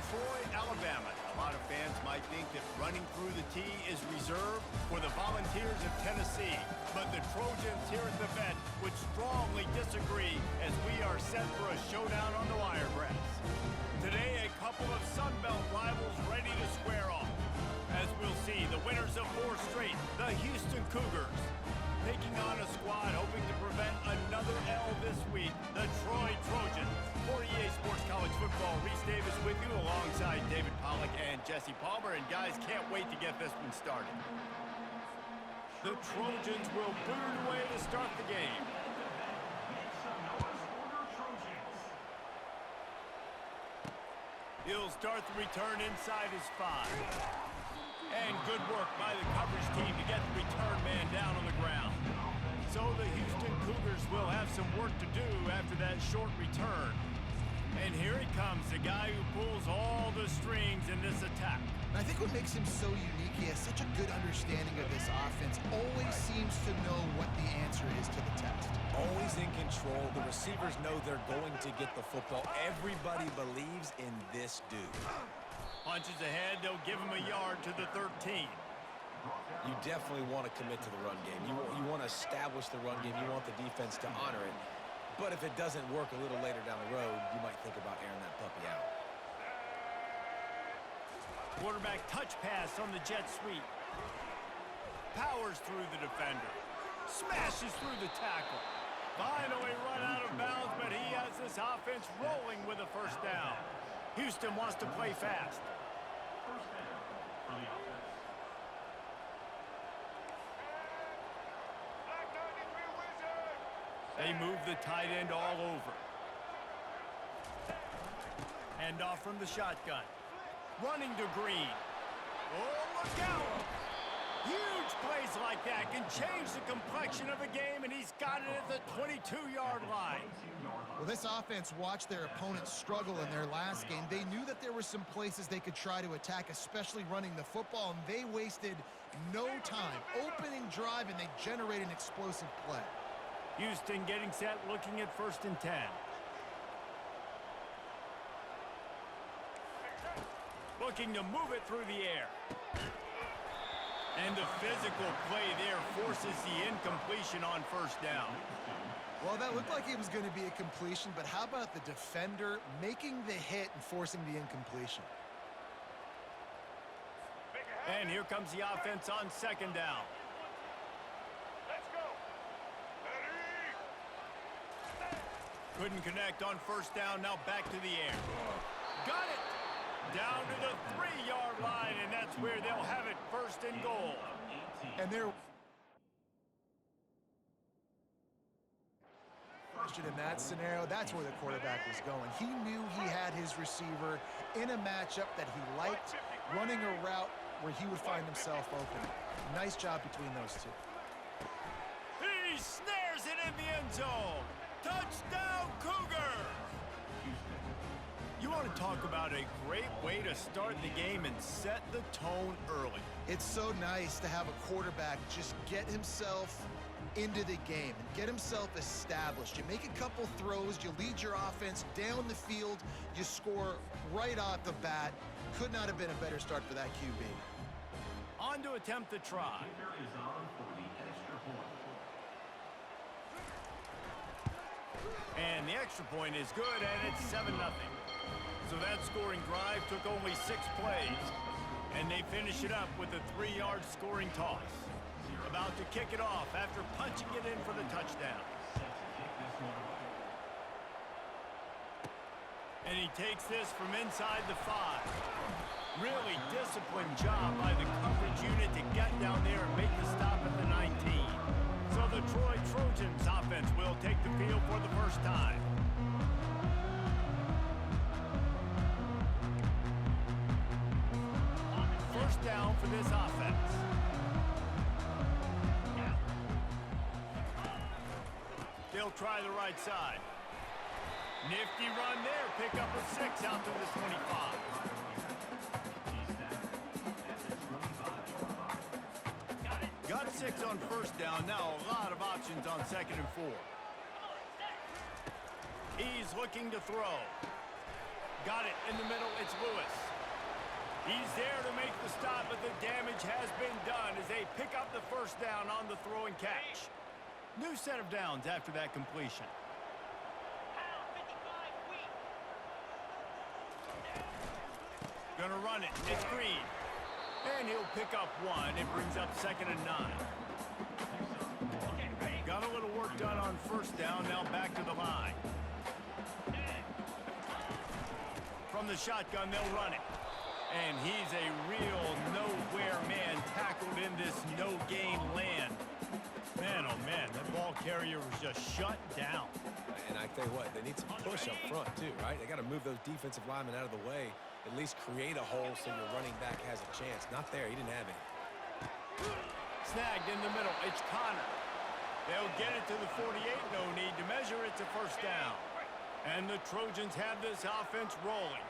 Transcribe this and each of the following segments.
Troy, Alabama. A lot of fans might think that running through the tee is reserved for the Volunteers of Tennessee, but the Trojans here at the Vet would strongly disagree as we are set for a showdown on the Wiregrass. Today, a couple of Sun Belt rivals ready to square off. As we'll see, the winners of 4 straight, the Houston Cougars, taking on a squad hoping to prevent another L this week, the Troy Trojans. For EA Sports College Football, Reese Davis with you alongside David Pollack and Jesse Palmer. And guys, can't wait to get this one started. The Trojans will boot it away to start the game. He'll start the return inside his 5. And good work by the coverage team to get the return man down on the ground. So the Houston Cougars will have some work to do after that short return. And here he comes, the guy who pulls all the strings in this attack. I think what makes him so unique, he has such a good understanding of this offense, always seems to know what the answer is to the test. Always in control. The receivers know they're going to get the football. Everybody believes in this dude. Punches ahead, they'll give him a yard to the 13. You definitely want to commit to the run game. You want to establish the run game. You want the defense to honor it. But if it doesn't work a little later down the road, you might think about airing that puppy out. Quarterback touch pass on the jet sweep. Powers through the defender. Smashes through the tackle. Finally run out of bounds, but he has this offense rolling with a first down. Houston wants to play fast. They move the tight end all over. Hand off from the shotgun. Running to Green. Oh, look out! Huge plays like that can change the complexion of a game, and he's got it at the 22-yard line. Well, this offense watched their opponents struggle in their last game. They knew that there were some places they could try to attack, especially running the football, and they wasted no time. Opening drive, and they generate an explosive play. Houston getting set, looking at 1st and 10. Looking to move it through the air. And the physical play there forces the incompletion on 1st down. Well, that looked like it was going to be a completion, but how about the defender making the hit and forcing the incompletion? And here comes the offense on 2nd down. Couldn't connect on 1st down, now back to the air. Got it! Down to the 3-yard line, and that's where they'll have it, 1st and goal. And they're in that scenario, that's where the quarterback was going. He knew he had his receiver in a matchup that he liked, running a route where he would find himself open. Nice job between those two. He snares it in the end zone. Touchdown, Cougars! You want to talk about a great way to start the game and set the tone early. It's so nice to have a quarterback just get himself into the game and get himself established. You make a couple throws, you lead your offense down the field, you score right off the bat. Could not have been a better start for that QB. On to attempt the try. And the extra point is good, and it's 7-0. So that scoring drive took only 6 plays. And they finish it up with a 3-yard scoring toss. About to kick it off after punching it in for the touchdown. And he takes this from inside the 5. Really disciplined job by the coverage unit to get down there and make the stop at the 19. So the Troy Trojans offense will take the field for the first time. First down for this offense. They'll try the right side. Nifty run there, pick up a 6 out to the 25. Got 6 on 1st down, now a lot of options on 2nd and 4. He's looking to throw. Got it in the middle. It's Lewis. He's there to make the stop, but the damage has been done as they pick up the first down on the throw and catch. New set of downs after that completion. Gonna run it. It's Green. And he'll pick up one. It brings up 2nd and 9. Got a little work done on first down. Now back to the line. From the shotgun, they'll run it. And he's a real nowhere man tackled in this no-gain land. Man, oh man, that ball carrier was just shut down. And I tell you what, they need some push up front too, right? They got to move those defensive linemen out of the way, at least create a hole so your running back has a chance. Not there, he didn't have any. Snagged in the middle, it's Connor. They'll get it to the 48, no need to measure, it's a first down. And the Trojans have this offense rolling.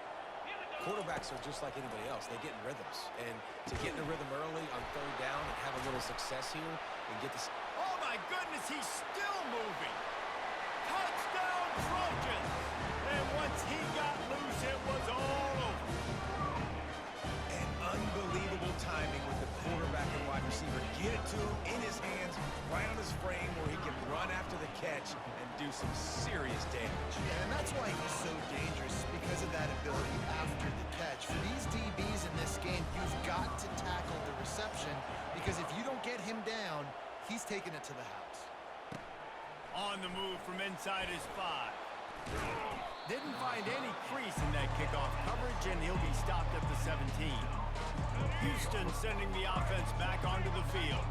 Quarterbacks are just like anybody else. They get in rhythms. And to get in a rhythm early on third down and have a little success here and get this. Oh, my goodness, he's still moving. Touchdown, Trojans. And once he got loose, it was all over. And unbelievable timing with the quarterback and wide receiver. Get it to him in his hands, right on his frame where he can run after the catch and do some serious damage. Yeah, and that's why he's so dangerous, because of that ability after the catch. For these DBs in this game, you've got to tackle the reception, because if you don't get him down, he's taking it to the house. On the move from inside his 5. Didn't find any crease in that kickoff coverage, and he'll be stopped at the 17. Houston sending the offense back onto the field.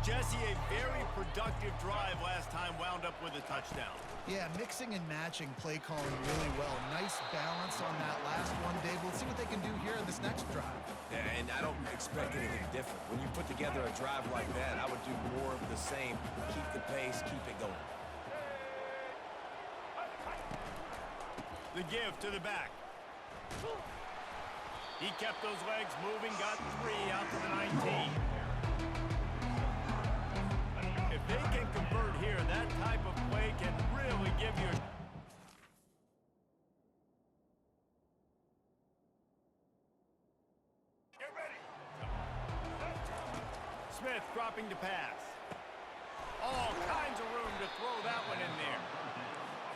Jesse, a very productive drive last time, wound up with a touchdown. Yeah, mixing and matching play calling really well. Nice balance on that last one, Dave. Let's see what they can do here in this next drive. Yeah, and I don't expect anything different. When you put together a drive like that, I would do more of the same. Keep the pace, keep it going. The give to the back. He kept those legs moving, got 3 out to the 19. If they can convert here, that type of play can really give you a... Get ready. Smith dropping to pass. All kinds of room to throw that one in there.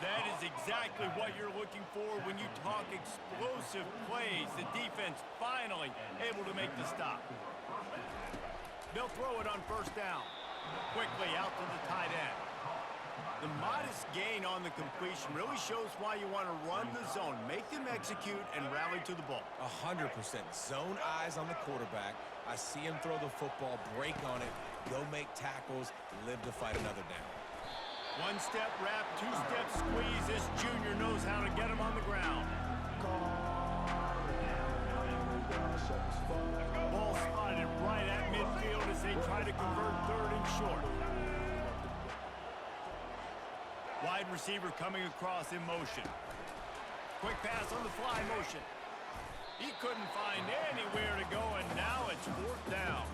That is exactly what you're looking for when you talk explosive plays. The defense finally able to make the stop. They'll throw it on first down. Quickly out to the tight end. The modest gain on the completion really shows why you want to run the zone. Make them execute and rally to the ball. 100%. Zone eyes on the quarterback. I see him throw the football, break on it, go make tackles, live to fight another down. One-step wrap, two-step squeeze. This junior knows how to get him on the ground. Ball spotted right at midfield as they try to convert third and short. Wide receiver coming across in motion. Quick pass on the fly motion. He couldn't find anywhere to go, and now it's 4th down.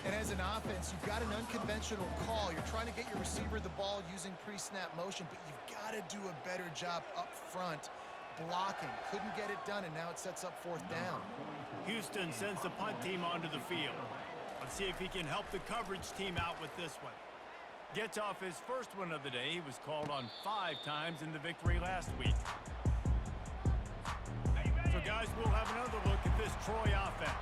And as an offense, you've got an unconventional call. You're trying to get your receiver the ball using pre-snap motion, but you've got to do a better job up front blocking. Couldn't get it done, and now it sets up 4th down. Houston sends the punt team onto the field. Let's see if he can help the coverage team out with this one. Gets off his first one of the day. He was called on 5 times in the victory last week. So, guys, we'll have another look at this Troy offense.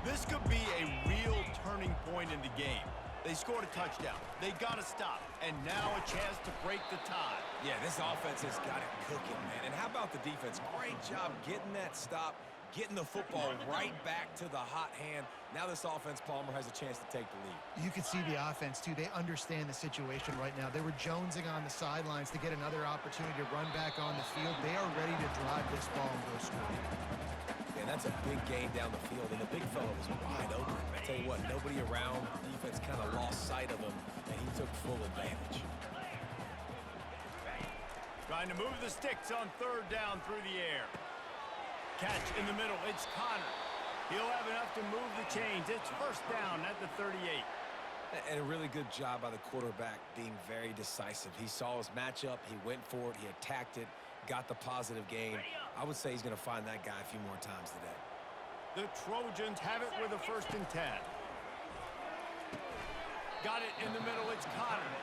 This could be a real turning point in the game. They scored a touchdown. They got to stop. And now a chance to break the tie. Yeah, this offense has got it cooking, man. And how about the defense? Great job getting that stop, getting the football right back to the hot hand. Now this offense, Palmer, has a chance to take the lead. You can see the offense, too. They understand the situation right now. They were jonesing on the sidelines to get another opportunity to run back on the field. They are ready to drive this ball and go score. And that's a big gain down the field, and the big fella was wide open. I tell you what, nobody around. The defense kind of lost sight of him, and he took full advantage. Trying to move the sticks on 3rd down through the air. Catch in the middle. It's Connor. He'll have enough to move the chains. It's 1st down at the 38. And a really good job by the quarterback being very decisive. He saw his matchup. He went for it. He attacked it. got the positive gain. I would say he's going to find that guy a few more times today. The Trojans have it with a 1st and 10. Got it in the middle. It's Connor.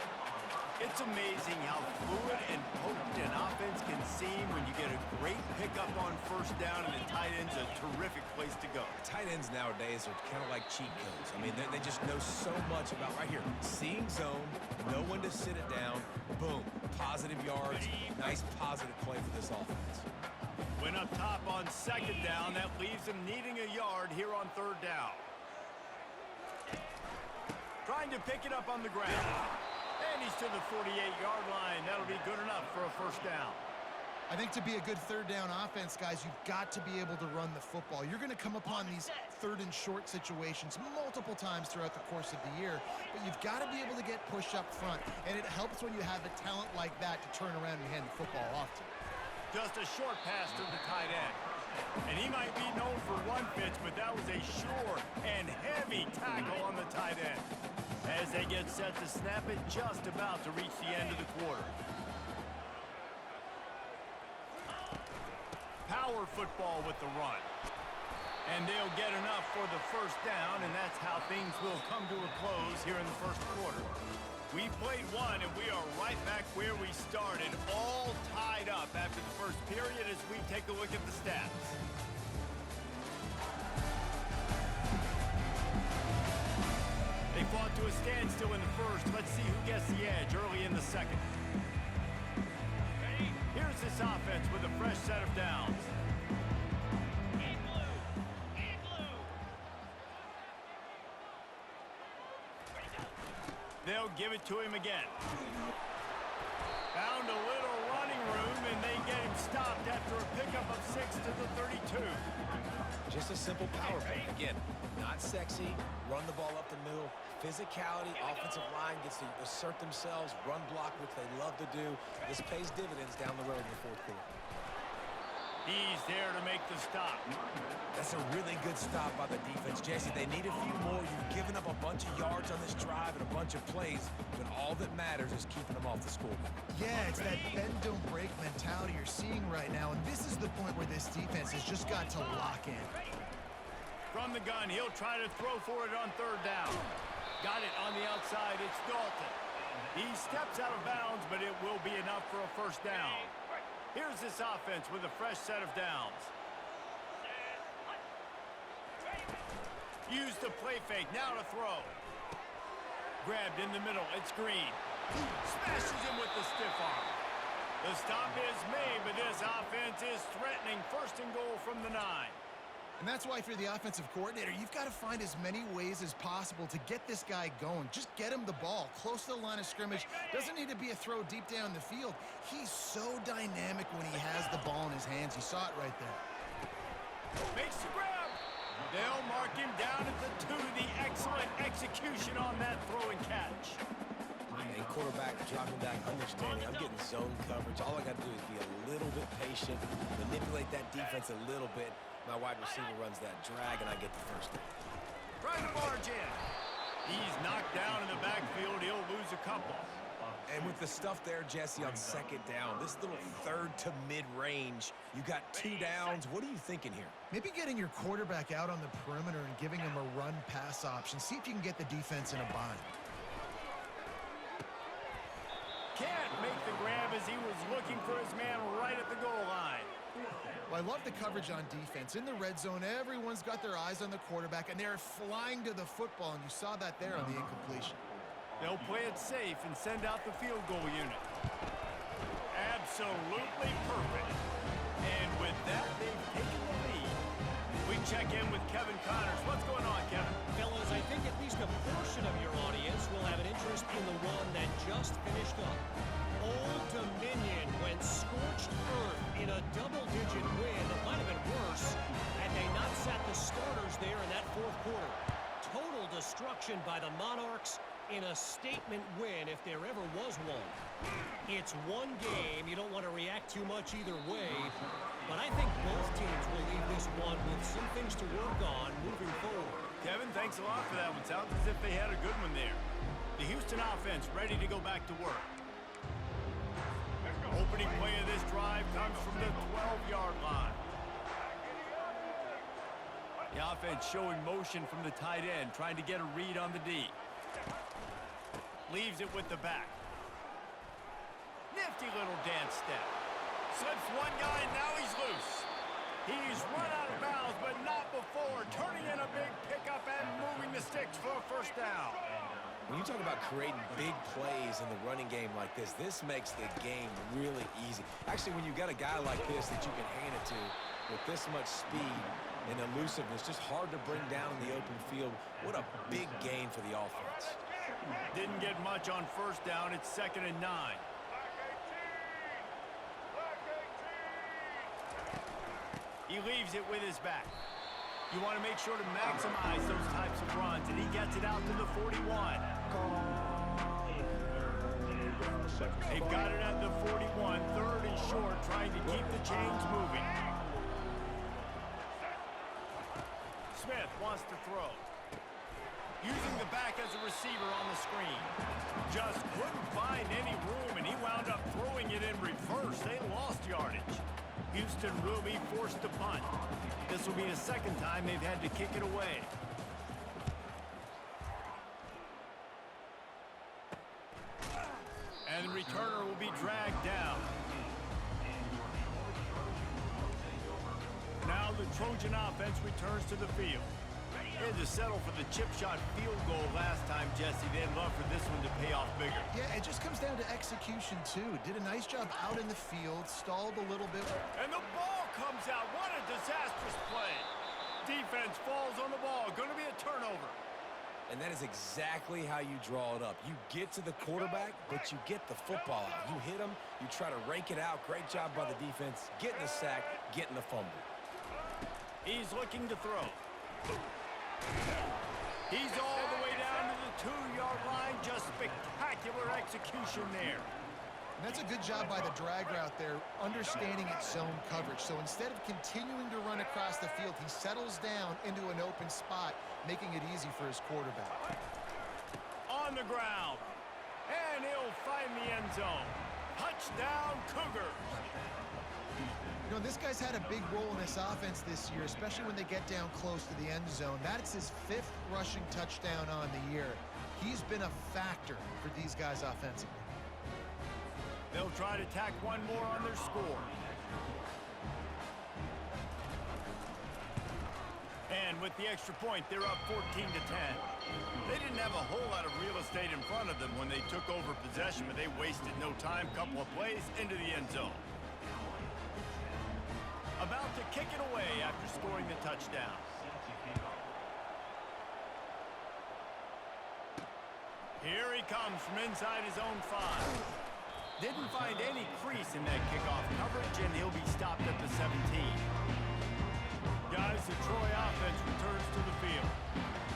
It's amazing how fluid and potent an offense can seem when you get a great pickup on 1st down, and the tight end's a terrific place to go. Tight ends nowadays are kind of like cheat codes. I mean, they just know so much about right here. Seeing zone, know when to sit it down, boom, positive yards, nice positive play for this offense. Went up top on 2nd down. That leaves him needing a yard here on 3rd down. Trying to pick it up on the ground. And he's to the 48-yard line. That'll be good enough for a 1st down. I think to be a good 3rd down offense, guys, you've got to be able to run the football. You're going to come upon these 3rd and short situations multiple times throughout the course of the year, but you've got to be able to get push up front, and it helps when you have a talent like that to turn around and hand the football off to. Just a short pass to the tight end. And he might be known for one pitch, but that was a sure and heavy tackle on the tight end. As they get set to snap it, just about to reach the end of the quarter. Power football with the run. And they'll get enough for the 1st down, and that's how things will come to a close here in the 1st quarter. We've played one, and we are right back where we started, all tied up after the 1st period as we take a look at the stats. They fought to a standstill in the 1st. Let's see who gets the edge early in the 2nd. Here's this offense with a fresh set of downs. In blue. In blue. They'll give it to him again. Found a little running room, and they get him stopped after a pickup of 6 to the 32. Just a simple power play. Again, not sexy, run the ball up the middle. Physicality, offensive line gets to assert themselves, run block, which they love to do. This pays dividends down the road in the 4th quarter. He's there to make the stop. That's a really good stop by the defense, Jesse. They need a few more. You've given up a bunch of yards on this drive and a bunch of plays, but all that matters is keeping them off the scoreboard. Yeah, it's that bend, don't break mentality you're seeing right now, and this is the point where this defense has just got to lock in. From the gun, he'll try to throw for it on 3rd down. Got it on the outside. It's Dalton. He steps out of bounds, but it will be enough for a 1st down. Here's this offense with a fresh set of downs. Use the play fake. Now to throw. Grabbed in the middle. It's Green. Smashes him with the stiff arm. The stop is made, but this offense is threatening. 1st and goal from the 9. And that's why, if you're the offensive coordinator, you've got to find as many ways as possible to get this guy going. Just get him the ball close to the line of scrimmage. Doesn't need to be a throw deep down the field. He's so dynamic when he has the ball in his hands. You saw it right there. Makes the grab. They'll mark him down at the 2. The excellent execution on that throw and catch. And quarterback dropping back, understanding I'm getting zone coverage. All I got to do is be a little bit patient, manipulate that defense a little bit. My wide receiver runs that drag, and I get the 1st down. Trying to barge in. He's knocked down in the backfield. He'll lose a couple. And with the stuff there, Jesse, on 2nd down, this little 3rd to mid-range, you got 2 downs. What are you thinking here? Maybe getting your quarterback out on the perimeter and giving him a run-pass option. See if you can get the defense in a bind. Can't make the grab as he was looking for his man right at the goal line. Well, I love the coverage on defense. In the red zone, everyone's got their eyes on the quarterback, and they're flying to the football, and you saw that there on the incompletion. They'll play it safe and send out the field goal unit. Absolutely perfect. And with that, they've taken the lead. We check in with Kevin Connors. What's going on, Kevin? Fellas, I think at least a portion of your audience will have an interest in the one that just finished up. Old Dominion went scorched earth in a double-digit win that might have been worse had they not sat the starters there in that 4th quarter. Total destruction by the Monarchs in a statement win if there ever was one. It's one game. You don't want to react too much either way, but I think both teams will leave this one with some things to work on moving forward. Kevin, thanks a lot for that one. Sounds as if they had a good one there. The Houston offense ready to go back to work. Opening play of this drive comes from the 12-yard line. The offense showing motion from the tight end, trying to get a read on the D. Leaves it with the back. Nifty little dance step. Slips one guy, now he's loose. He's run out of bounds, but not before. Turning in a big pickup and moving the sticks for a first down. When you talk about creating big plays in the running game like this makes the game really easy. Actually, when you got a guy like this that you can hand it to with this much speed and elusiveness, just hard to bring down in the open field. What a big gain for the offense. Didn't get much on first down. It's 2nd and 9. He leaves it with his back. You want to make sure to maximize those types of runs, and he gets it out to the 41. They've got it at the 41, 3rd and short, trying to keep the chains moving. Smith wants to throw. Using the back as a receiver on the screen. Just couldn't find any room, and he wound up throwing it in reverse. They lost yardage. Houston will be forced to punt. This will be the 2nd time they've had to kick it away. And the returner will be dragged down. Now the Trojan offense returns to the field. They had to settle for the chip shot field goal last time, Jesse. They'd love for this one to pay off bigger. Yeah, it just comes down to execution, too. Did a nice job out in the field, stalled a little bit. And the ball comes out. What a disastrous play. Defense falls on the ball. Going to be a turnover. And that is exactly how you draw it up. You get to the quarterback, but you get the football out. You hit him, you try to rake it out. Great job by the defense. Getting the sack, getting the fumble. He's looking to throw. He's all the way down to the 2-yard line. Just spectacular execution there. And that's a good job by the drag route there, understanding its zone coverage. So instead of continuing to run across the field, he settles down into an open spot, making it easy for his quarterback. On the ground. And he'll find the end zone. Touchdown, Cougars. You know, this guy's had a big role in this offense this year, especially when they get down close to the end zone. That's his 5th rushing touchdown on the year. He's been a factor for these guys offensively. They'll try to tack one more on their score. And with the extra point, they're up 14-10. They didn't have a whole lot of real estate in front of them when they took over possession, but they wasted no time. Couple of plays into the end zone. About to kick it away after scoring the touchdown. Here he comes from inside his own 5. Didn't find any crease in that kickoff coverage, and he'll be stopped at the 17. Guys, the Troy offense returns to the field.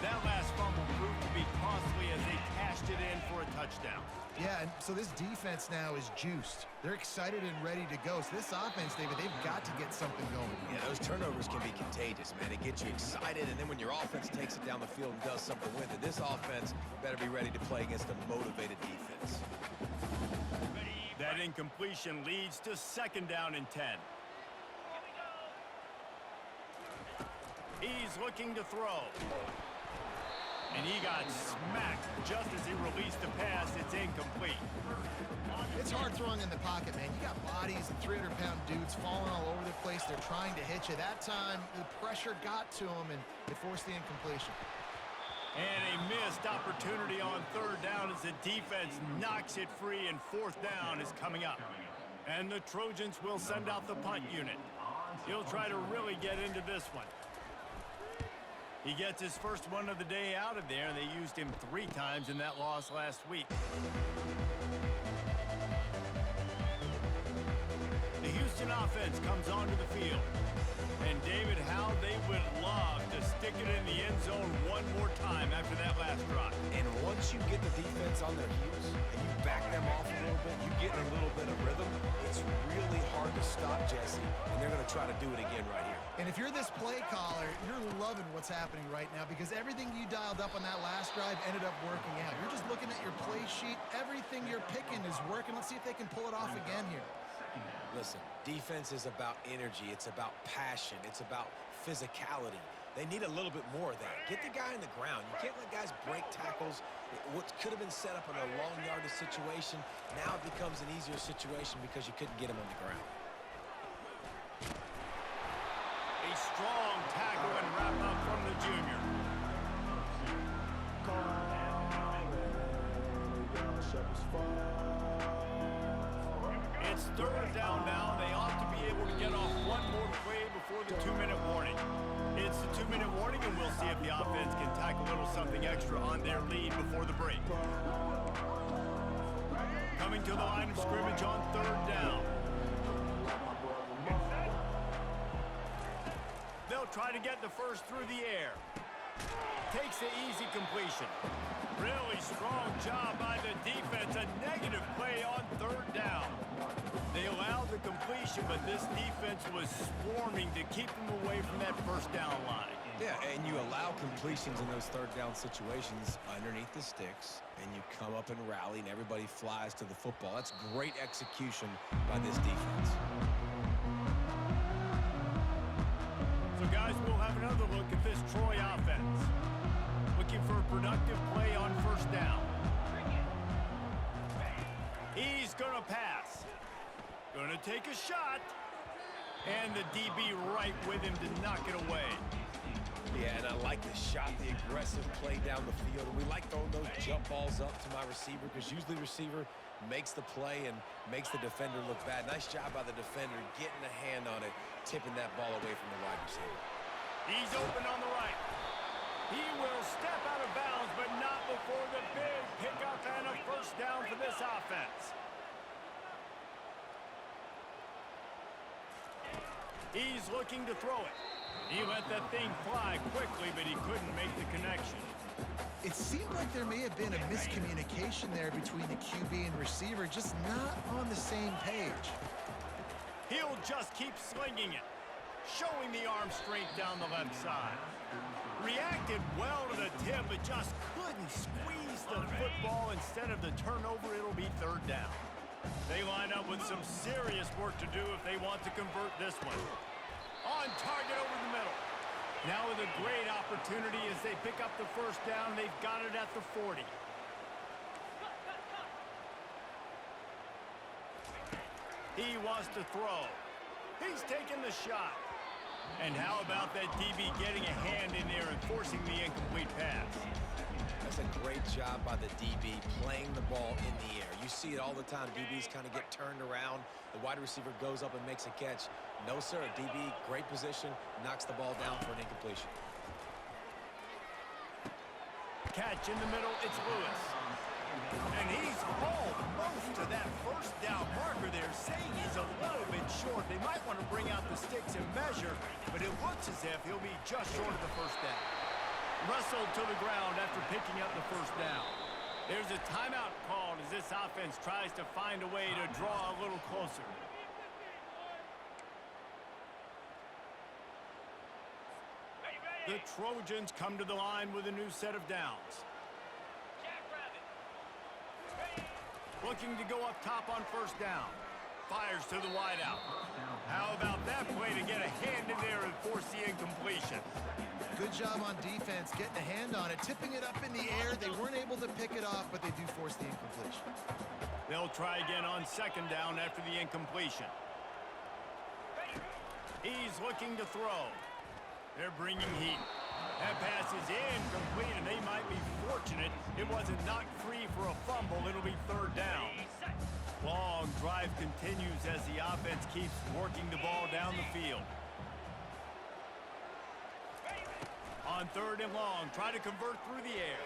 That last fumble proved to be costly as they cashed it in for a touchdown. Yeah, and so this defense now is juiced. They're excited and ready to go. So this offense, David, they've got to get something going. Yeah, those turnovers can be contagious, man. It gets you excited, and then when your offense takes it down the field and does something with it, this offense better be ready to play against a motivated defense. That incompletion leads to 2nd down and 10. He's looking to throw. And he got smacked just as he released the pass. It's incomplete. It's hard throwing in the pocket, man. You got bodies and 300-pound dudes falling all over the place. They're trying to hit you. That time, the pressure got to him, and it forced the incompletion. And a missed opportunity on 3rd down as the defense knocks it free, and 4th down is coming up. And the Trojans will send out the punt unit. He'll try to really get into this one. He gets his first one of the day out of there. They used him 3 times in that loss last week. The Houston offense comes onto the field. And David, how they would love to stick it in the end zone one more time after that last drive. And once you get the defense on their heels and you back them off a little bit, you get in a little bit of rhythm, it's really hard to stop, Jesse. And they're going to try to do it again right here. And if you're this play caller, you're loving what's happening right now because everything you dialed up on that last drive ended up working out. You're just looking at your play sheet. Everything you're picking is working. Let's see if they can pull it off again here. Listen, defense is about energy. It's about passion. It's about physicality. They need a little bit more of that. Get the guy in the ground. You can't let guys break tackles. What could have been set up in a long yardage situation, now it becomes an easier situation because you couldn't get him on the ground. A strong tackle and wrap up from the junior. It's third down now. They ought to be able to get off one more play before the 2-minute warning. It's the 2-minute warning, and we'll see if the offense can tack a little something extra on their lead before the break. Coming to the line of scrimmage on third down. They'll try to get the first through the air. Takes the easy completion. Really strong job by the defense. A negative play on third down. They allowed the completion, but this defense was swarming to keep them away from that first down line. Yeah, and you allow completions in those third down situations underneath the sticks, and you come up and rally, and everybody flies to the football. That's great execution by this defense. So, guys, we'll have another look at this Troy offense. Looking for a productive play on first down. He's going to pass. Going to take a shot. And the DB right with him to knock it away. Yeah, and I like the shot, the aggressive play down the field. And we like throwing those jump balls up to my receiver because usually the receiver makes the play and makes the defender look bad. Nice job by the defender getting a hand on it, tipping that ball away from the wide receiver. He's open on the right. He will step out of bounds, but not before the big pickup and a first down for this offense. He's looking to throw it. He let that thing fly quickly, but he couldn't make the connection. It seemed like there may have been a miscommunication there between the QB and receiver, just not on the same page. He'll just keep slinging it, showing the arm strength down the left side. Reacted well to the tip, but just couldn't squeeze the football. Instead of the turnover, it'll be third down. They line up with some serious work to do if they want to convert this one. On target over the middle. Now with a great opportunity as they pick up the first down. They've got it at the 40. He wants to throw. He's taking the shot. And how about that DB getting a hand in there and forcing the incomplete pass? That's a great job by the DB playing the ball in the air. You see it all the time. DBs kind of get turned around. The wide receiver goes up and makes a catch. No, sir. DB, great position, knocks the ball down for an incompletion. Catch in the middle. It's Lewis. And he's almost to that first down marker there, saying he's a little bit short. They might want to bring out the sticks and measure, but it looks as if he'll be just short of the first down. Wrestled to the ground after picking up the first down. There's a timeout called as this offense tries to find a way to draw a little closer. The Trojans come to the line with a new set of downs. Looking to go up top on first down. Fires to the wideout. How about that play to get a hand in there and force the incompletion? Good job on defense, getting a hand on it, tipping it up in the air. They weren't able to pick it off, but they do force the incompletion. They'll try again on second down after the incompletion. He's looking to throw. They're bringing heat. That pass is incomplete, and they might be fortunate it wasn't knocked free for a fumble. It'll be third down. Long drive continues as the offense keeps working the ball down the field. On third and long, try to convert through the air.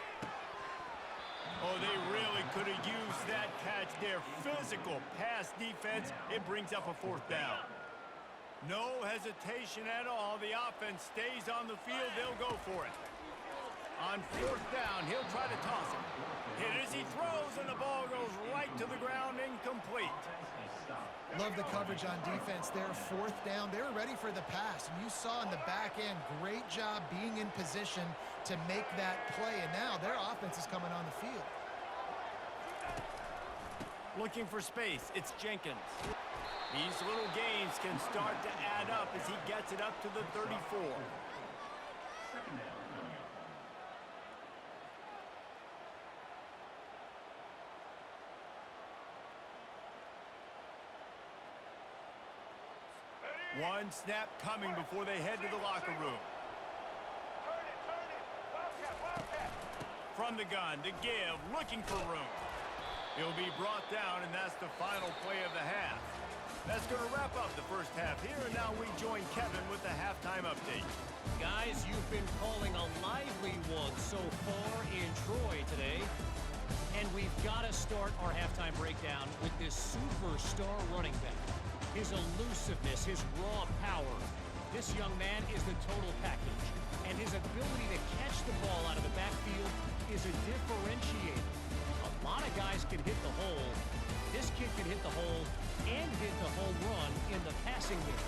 Oh, they really could have used that catch there. Physical pass defense. It brings up a fourth down. No hesitation at all. The offense stays on the field. They'll go for it. On fourth down, he'll try to toss it. Hit as he throws, and the ball goes right to the ground, incomplete. Love the coverage on defense there. 4th down. They were ready for the pass. And you saw in the back end, great job being in position to make that play. And now their offense is coming on the field. Looking for space. It's Jenkins. These little gains can start to add up as he gets it up to the 34. One snap coming before they head to the locker room. From the gun to give, looking for room. He'll be brought down, and that's the final play of the half. That's going to wrap up the first half here, and now we join Kevin with the halftime update. Guys, you've been calling a lively one so far in Troy today. And we've got to start our halftime breakdown with this superstar running back. His elusiveness, his raw power. This young man is the total package. And his ability to catch the ball out of the backfield is a differentiator. A lot of guys can hit the hole. This kid can hit the hole and hit the home run in the passing game.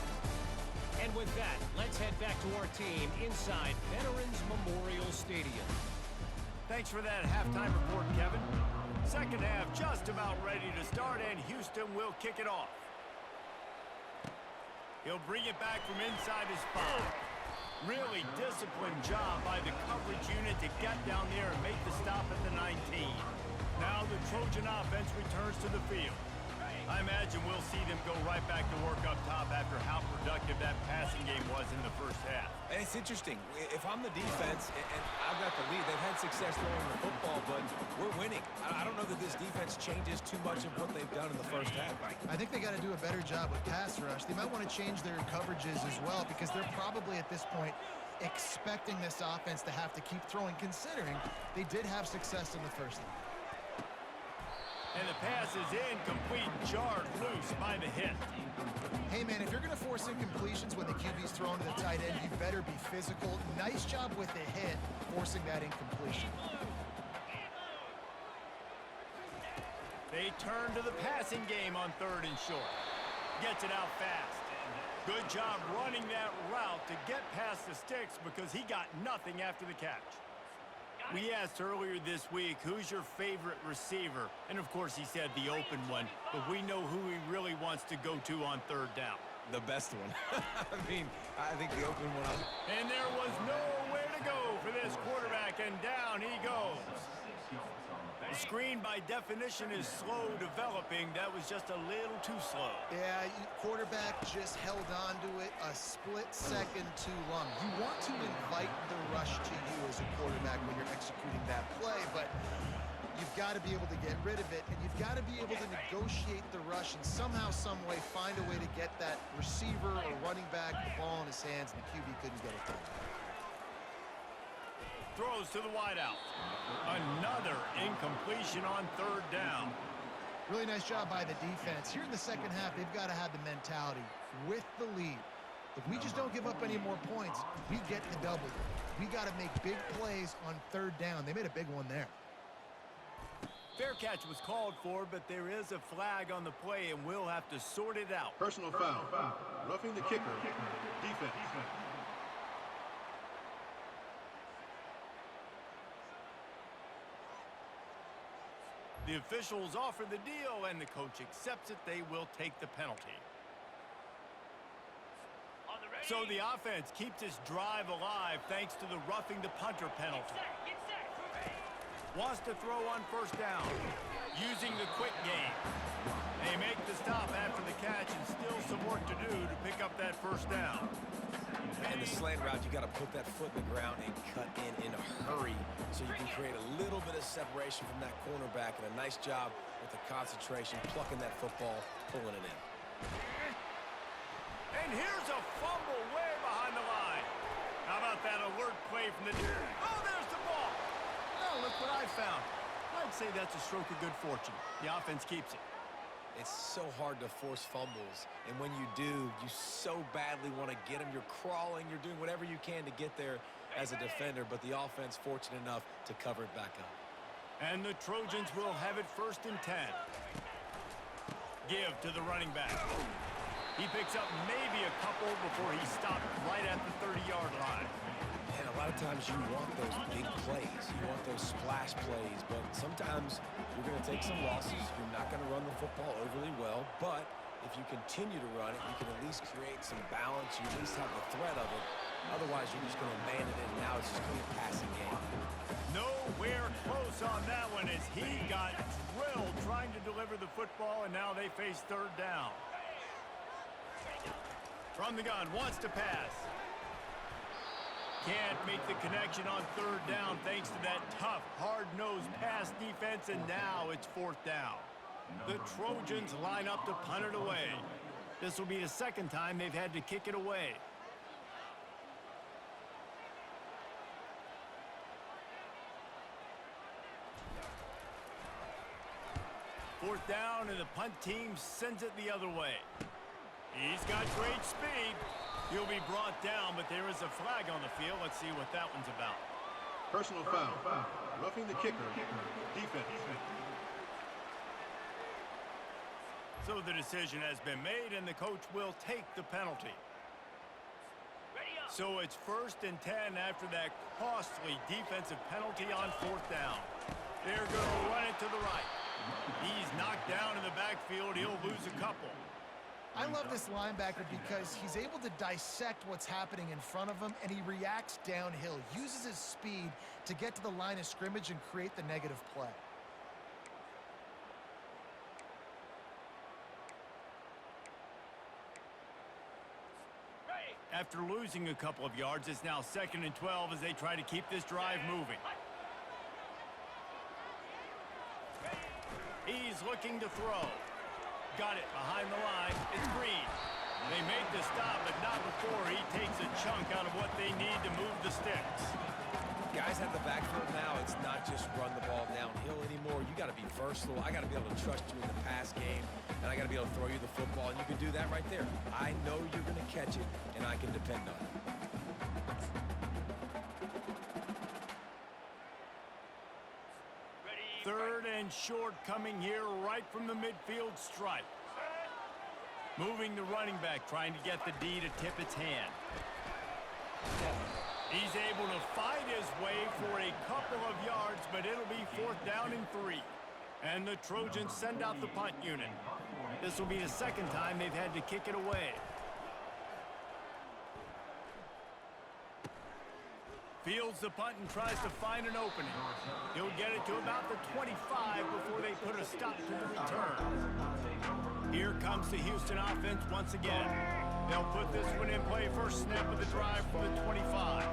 And with that, let's head back to our team inside Veterans Memorial Stadium. Thanks for that halftime report, Kevin. Second half just about ready to start, and Houston will kick it off. He'll bring it back from inside his 5. Really disciplined job by the coverage unit to get down there and make the stop at the 19. Now the Trojan offense returns to the field. I imagine we'll see them go right back to work up top after how productive that passing game was in the first half. And it's interesting. If I'm the defense and I've got the lead, they've had success throwing the football, but we're winning. I don't know that this defense changes too much of what they've done in the first half. I think they got to do a better job with pass rush. They might want to change their coverages as well, because they're probably at this point expecting this offense to have to keep throwing, considering they did have success in the first half. And the pass is incomplete, jarred loose by the hit. Hey, man, if you're going to force incompletions when the QB's thrown to the tight end, you better be physical. Nice job with the hit, forcing that incompletion. They turn to the passing game on 3rd and short. Gets it out fast. Good job running that route to get past the sticks because he got nothing after the catch. We asked earlier this week, who's your favorite receiver? And, of course, he said the open one. But we know who he really wants to go to on 3rd down. The best one. I think the open one. And there was nowhere to go for this quarterback, and down he goes. The screen, by definition, is slow developing. That was just a little too slow. Yeah, quarterback just held on to it a split second too long. You want to invite the rush to you as a quarterback when you're executing that play, but you've got to be able to get rid of it, and you've got to be able to negotiate the rush and somehow, some way find a way to get that receiver or running back the ball in his hands, and the QB couldn't get it done. Throws to the wideout. Another incompletion on 3rd down. Really nice job by the defense. Here in the second half, they've got to have the mentality with the lead. If we just don't give up any more points, we get the double. We got to make big plays on 3rd down. They made a big one there. Fair catch was called for, but there is a flag on the play, and we'll have to sort it out. Personal foul. Roughing the kicker. Defense. The officials offer the deal, and the coach accepts it. They will take the penalty. So the offense keeps its drive alive thanks to the roughing the punter penalty. Wants to throw on 1st down, using the quick game. They make the stop after the catch, and still some work to do to pick up that 1st down. And the slant route, you got to put that foot in the ground and cut in a hurry so you can create a little bit of separation from that cornerback, and a nice job with the concentration, plucking that football, pulling it in. And here's a fumble way behind the line. How about that alert play from the... Oh, there's the ball. Oh, look what I found. I'd say that's a stroke of good fortune. The offense keeps it. It's so hard to force fumbles, and when you do, you so badly want to get them. You're crawling, you're doing whatever you can to get there as a defender, but the offense fortunate enough to cover it back up. And the Trojans will have it 1st and 10. Give to the running back. He picks up maybe a couple before he stopped right at the 30-yard line. And a lot of times you want those big plays. You want those splash plays, but sometimes you're going to take some losses. You're not going to run the football overly well, but if you continue to run it, you can at least create some balance. You at least have the threat of it. Otherwise, you're just going to abandon it, and now it's just going to be a passing game. Nowhere close on that one as he got drilled trying to deliver the football, and now they face third down. From the gun, wants to pass. Can't make the connection on third down thanks to that tough, hard-nosed pass defense, and now it's fourth down. The Trojans line up to punt it away. This will be the second time they've had to kick it away. Fourth down, and the punt team sends it the other way. He's got great speed. He'll be brought down, but there is a flag on the field. Let's see what that one's about. Personal foul. Roughing the kicker. Defense. So the decision has been made, and the coach will take the penalty. So it's 1st and 10 after that costly defensive penalty on fourth down. They're going to run it to the right. He's knocked down in the backfield. He'll lose a couple. I love this linebacker because he's able to dissect what's happening in front of him, and he reacts downhill, uses his speed to get to the line of scrimmage and create the negative play. After losing a couple of yards, it's now 2nd and 12 as they try to keep this drive moving. He's looking to throw. Got it behind the line. It's Green. They made the stop, but not before he takes a chunk out of what they need to move the sticks. Guys at the backfield now, it's not just run the ball downhill anymore. You got to be versatile. I got to be able to trust you in the pass game, and I got to be able to throw you the football, and you can do that right there. I know you're going to catch it, and I can depend on it. Third and short coming here right from the midfield stripe. Moving the running back, trying to get the D to tip its hand. He's able to fight his way for a couple of yards, but it'll be 4th down and 3. And the Trojans send out the punt unit. This will be the second time they've had to kick it away. Fields the punt and tries to find an opening. He'll get it to about the 25 before they put a stop to the return. Here comes the Houston offense once again. They'll put this one in play first snap of the drive from the 25.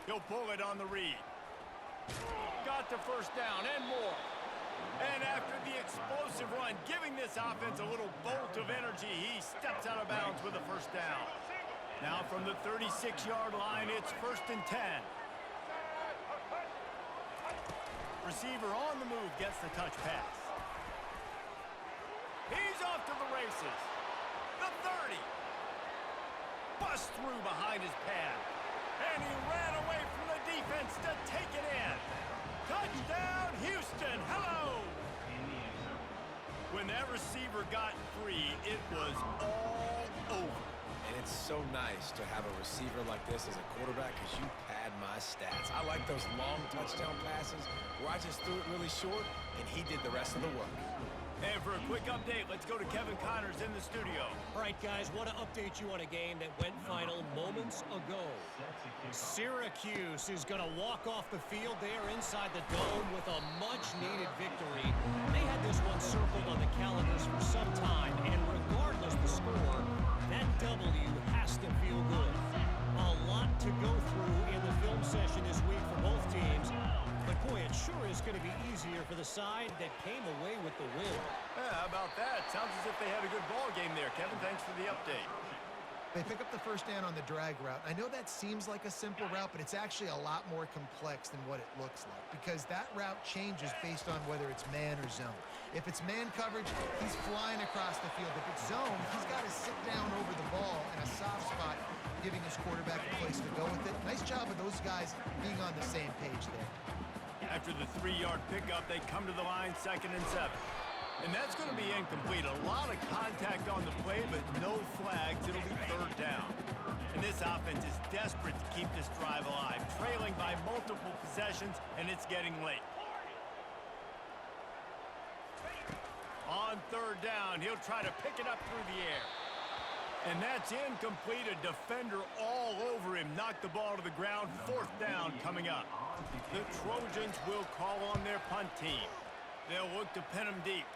He'll pull it on the read. Got the first down and more. And after the explosive run, giving this offense a little bolt of energy, he steps out of bounds with a first down. Now from the 36-yard line, it's 1st and 10. Receiver on the move gets the touch pass. He's off to the races. The 30. Bust through behind his pad. And he ran away from the defense to take it in. Touchdown, Houston. Hello. When that receiver got free, it was all over. And it's so nice to have a receiver like this as a quarterback because you pad my stats. I like those long touchdown passes where I just threw it really short and he did the rest of the work. And for a quick update, let's go to Kevin Connors in the studio. All right, guys, want to update you on a game that went final moments ago. Syracuse is going to walk off the field there inside the dome with a much-needed victory. They had this one circled on the calendars for some time, and regardless the score, that W has to feel good. A lot to go through in the film session this week for both teams. But, boy, it sure is going to be easier for the side that came away with the win. Yeah, how about that? Sounds as if they had a good ball game there. Kevin, thanks for the update. They pick up the first down on the drag route. I know that seems like a simple route, but it's actually a lot more complex than what it looks like because that route changes based on whether it's man or zone. If it's man coverage, he's flying across the field. If it's zone, he's got to sit down over the ball in a soft spot, giving his quarterback a place to go with it. Nice job of those guys being on the same page there. After the 3-yard pickup, they come to the line 2nd and 7. And that's going to be incomplete. A lot of contact on the play, but no flags. It'll be 3rd down. And this offense is desperate to keep this drive alive, trailing by multiple possessions, and it's getting late. On 3rd down, he'll try to pick it up through the air. And that's incomplete. A defender all over him. Knocked the ball to the ground. 4th down coming up. The Trojans will call on their punt team. They'll look to pin him deep.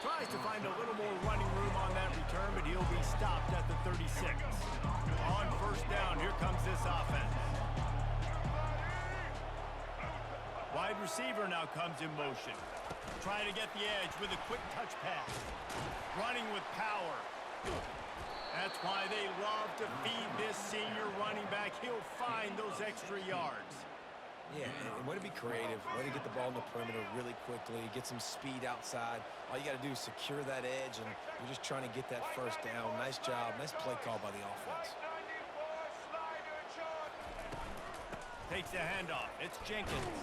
Tries to find a little more running room on that return, but he'll be stopped at the 36. On 1st down, here comes this offense. Wide receiver now comes in motion. Trying to get the edge with a quick touch pass. Running with power. That's why they love to feed this senior running back. He'll find those extra yards. Yeah, and way to be creative, way to get the ball in the perimeter really quickly, get some speed outside. All you got to do is secure that edge, and you're just trying to get that 1st down. Nice job, nice play call by the offense. Takes the handoff. It's Jenkins.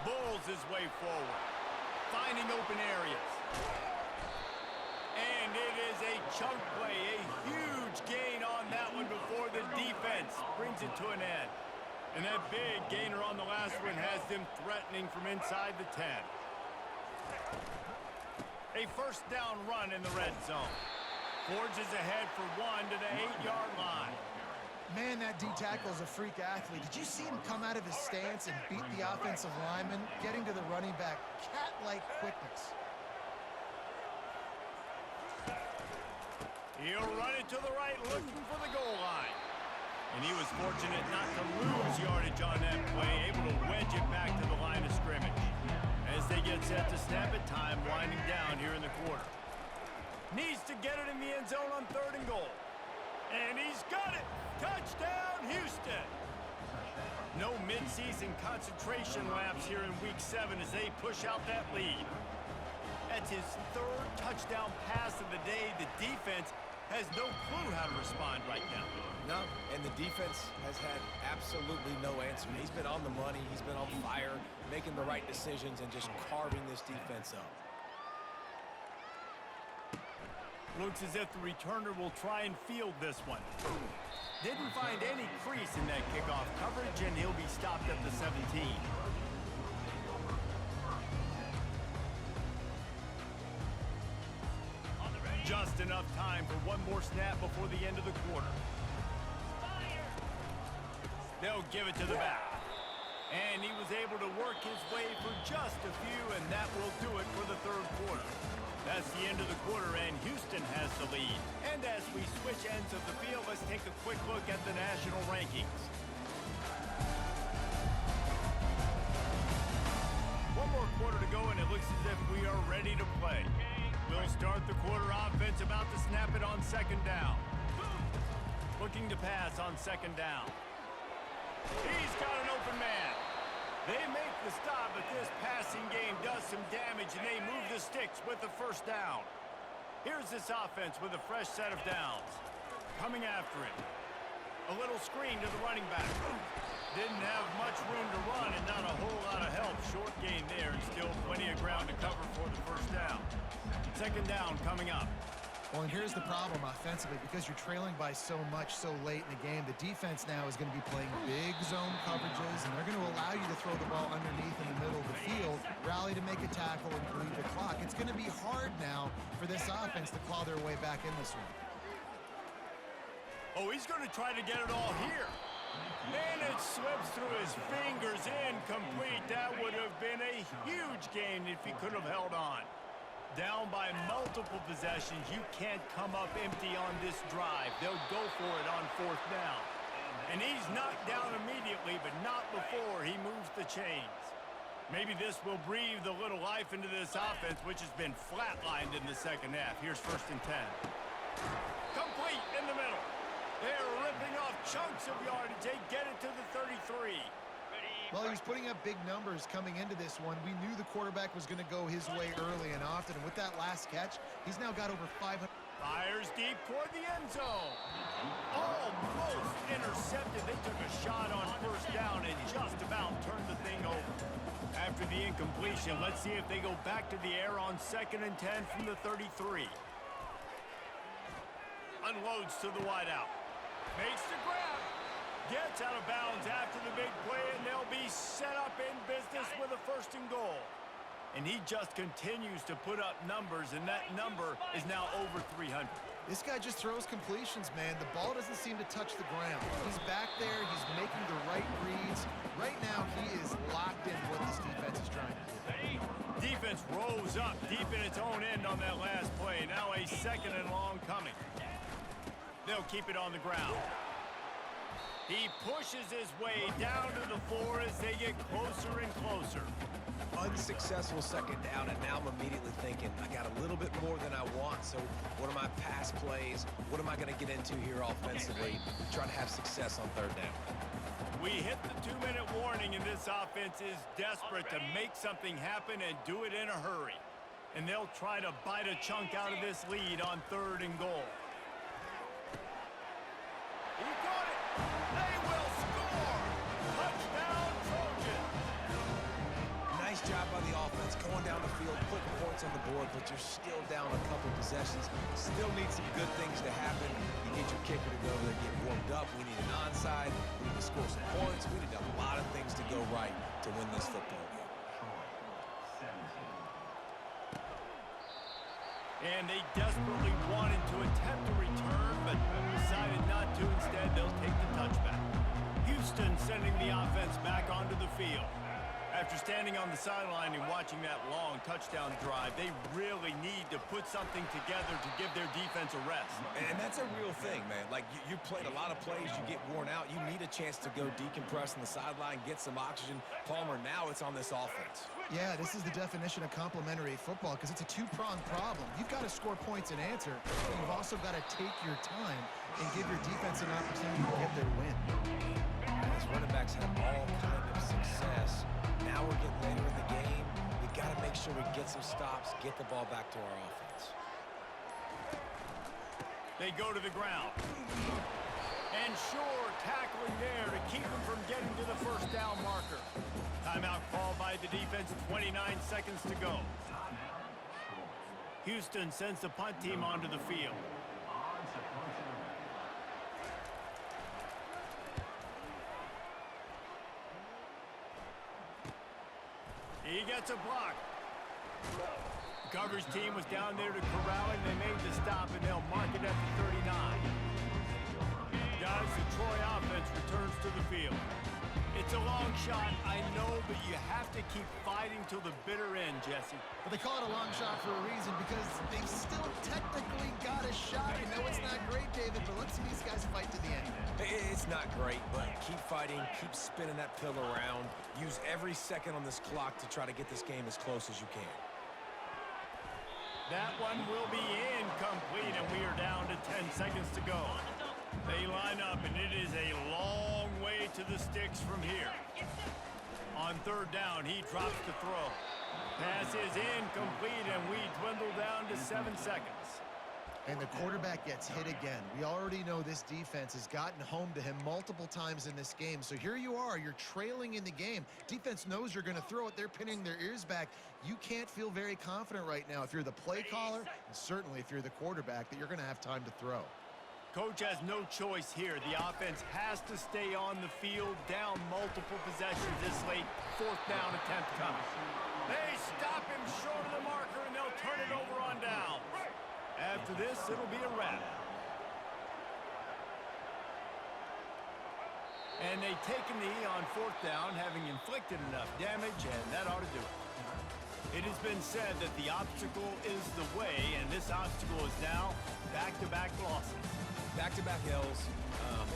Bulls his way forward. Finding open areas. And it is a chunk play, a huge gain on that one before the defense brings it to an end. And that big gainer on the last one has them threatening from inside the 10. A 1st down run in the red zone. Forges ahead for 1 to the 8-yard line. Man, that D-tackle is a freak athlete. Did you see him come out of his stance and beat the offensive lineman, getting to the running back? Cat-like quickness. He'll run it to the right, looking for the goal line. And he was fortunate not to lose yardage on that play, able to wedge it back to the line of scrimmage. As they get set to snap it, time winding down here in the quarter. Needs to get it in the end zone on 3rd and goal. And he's got it! Touchdown, Houston! No midseason concentration laps here in Week 7 as they push out that lead. That's his 3rd touchdown pass of the day. The defense has no clue how to respond right now. No, and the defense has had absolutely no answer. He's been on the money. He's been on fire, making the right decisions and just carving this defense up. Looks as if the returner will try and field this one. Didn't find any crease in that kickoff coverage, and he'll be stopped at the 17. Just enough time for one more snap before the end of the quarter. They'll give it to the back. And he was able to work his way for just a few, and that will do it for the 3rd quarter. That's the end of the quarter, and Houston has the lead. And as we switch ends of the field, let's take a quick look at the national rankings. One more quarter to go, and it looks as if we are ready to play. We'll start the quarter offense, about to snap it on 2nd down. Looking to pass on 2nd down. He's got an open man. They make the stop, but this passing game does some damage, and they move the sticks with the 1st down. Here's this offense with a fresh set of downs. Coming after him. A little screen to the running back. Didn't have much room to run and not a whole lot of help. Short gain there, and still plenty of ground to cover for the 1st down. 2nd down coming up. Well, and here's the problem offensively. Because you're trailing by so much so late in the game, the defense now is going to be playing big zone coverages, and they're going to allow you to throw the ball underneath in the middle of the field, rally to make a tackle, and bleed the clock. It's going to be hard now for this offense to claw their way back in this one. Oh, he's going to try to get it all here. And it slips through his fingers, incomplete. That would have been a huge gain if he could have held on. Down by multiple possessions, you can't come up empty on this drive. They'll go for it on 4th down. And he's knocked down immediately, but not before he moves the chains. Maybe this will breathe a little life into this offense, which has been flatlined in the 2nd half. Here's 1st and 10. Complete in the middle. They're ripping off chunks of yardage. They get it to the 33. Well, he was putting up big numbers coming into this one. We knew the quarterback was going to go his way early and often. And with that last catch, he's now got over 500. Fires deep toward the end zone. Almost intercepted. They took a shot on first down and just about turned the thing over. After the incompletion, let's see if they go back to the air on 2nd and 10 from the 33. Unloads to the wideout. Makes the grab. Gets out of bounds after the big play, and they'll be set up in business with a 1st and goal. And he just continues to put up numbers, and that number is now over 300. This guy just throws completions, man. The ball doesn't seem to touch the ground. He's back there. He's making the right reads. Right now, he is locked in what this defense is trying to do. Defense rose up deep in its own end on that last play. Now a 2nd and long coming. They'll keep it on the ground. He pushes his way down to the floor as they get closer and closer. Unsuccessful 2nd down, and now I'm immediately thinking, I got a little bit more than I want, so what are my pass plays? What am I going to get into here offensively? Try to have success on 3rd down. We hit the 2-minute warning, and this offense is desperate to make something happen and do it in a hurry. And they'll try to bite a chunk out of this lead on 3rd and goal. He got it! They will score! Touchdown, Trojans! Nice job by the offense, going down the field, putting points on the board, but you're still down a couple possessions. Still need some good things to happen. You get your kicker to go there, get warmed up. We need an onside. We need to score some points. We need a lot of things to go right to win this football game. And they desperately wanted to attempt a return, but decided not to. Instead, they'll take the touchback. Houston sending the offense back onto the field. After standing on the sideline and watching that long touchdown drive, they really need to put something together to give their defense a rest. And that's a real thing, man. Like, you played a lot of plays, you get worn out. You need a chance to go decompress on the sideline, get some oxygen. Palmer, now it's on this offense. Yeah, this is the definition of complementary football because it's a two-pronged problem. You've got to score points and answer, but you've also got to take your time and give your defense an opportunity to get their win. These running backs have all kind of success. Now we're getting later in the game. We got to make sure we get some stops, get the ball back to our offense. They go to the ground. And sure, tackling there to keep them from getting to the 1st down marker. Timeout called by the defense, 29 seconds to go. Houston sends the punt team onto the field. He gets a block. The coverage team was down there to corral him. They made the stop, and they'll mark it at the 39. Guys, the Troy offense returns to the field. It's a long shot, I know, but you have to keep fighting till the bitter end, Jesse. But they call it a long shot for a reason because they've still technically got a shot. I know it's not great, David, but let's see these guys fight to the end. It's not great, but keep fighting, keep spinning that pill around. Use every second on this clock to try to get this game as close as you can. That one will be incomplete, and we are down to 10 seconds to go. They line up, and it is a long way to the sticks from here. On 3rd down, he drops the throw. Pass is incomplete, and we dwindle down to 7 seconds. And the quarterback gets hit again. We already know this defense has gotten home to him multiple times in this game. So here you are, you're trailing in the game. Defense knows you're going to throw it. They're pinning their ears back. You can't feel very confident right now if you're the play caller, and certainly if you're the quarterback, that you're going to have time to throw. Coach has no choice here. The offense has to stay on the field, down multiple possessions this late. 4th down attempt coming. They stop him short of the marker, and they'll turn it over on down. After this, it'll be a wrap. And they take a knee on 4th down, having inflicted enough damage, and that ought to do it. It has been said that the obstacle is the way, and this obstacle is now back-to-back losses. Back-to-back L's.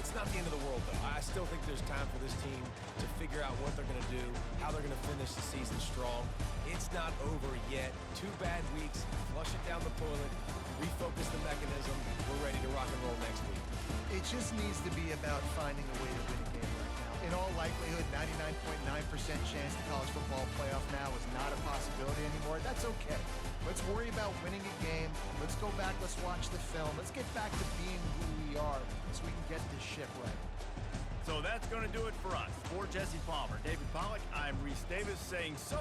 It's not the end of the world, though. I still think there's time for this team to figure out what they're going to do, how they're going to finish the season strong. It's not over yet. 2 bad weeks. Flush it down the toilet. Refocus the mechanism. We're ready to rock and roll next week. It just needs to be about finding a way to win a game right now. In all likelihood, 99.9% chance the college football playoff now is not a possibility anymore. That's okay. Let's worry about winning a game. Let's go back, let's watch the film. Let's get back to being who we are so we can get this ship right. So that's going to do it for us. For Jesse Palmer, David Pollack, I'm Reese Davis saying so.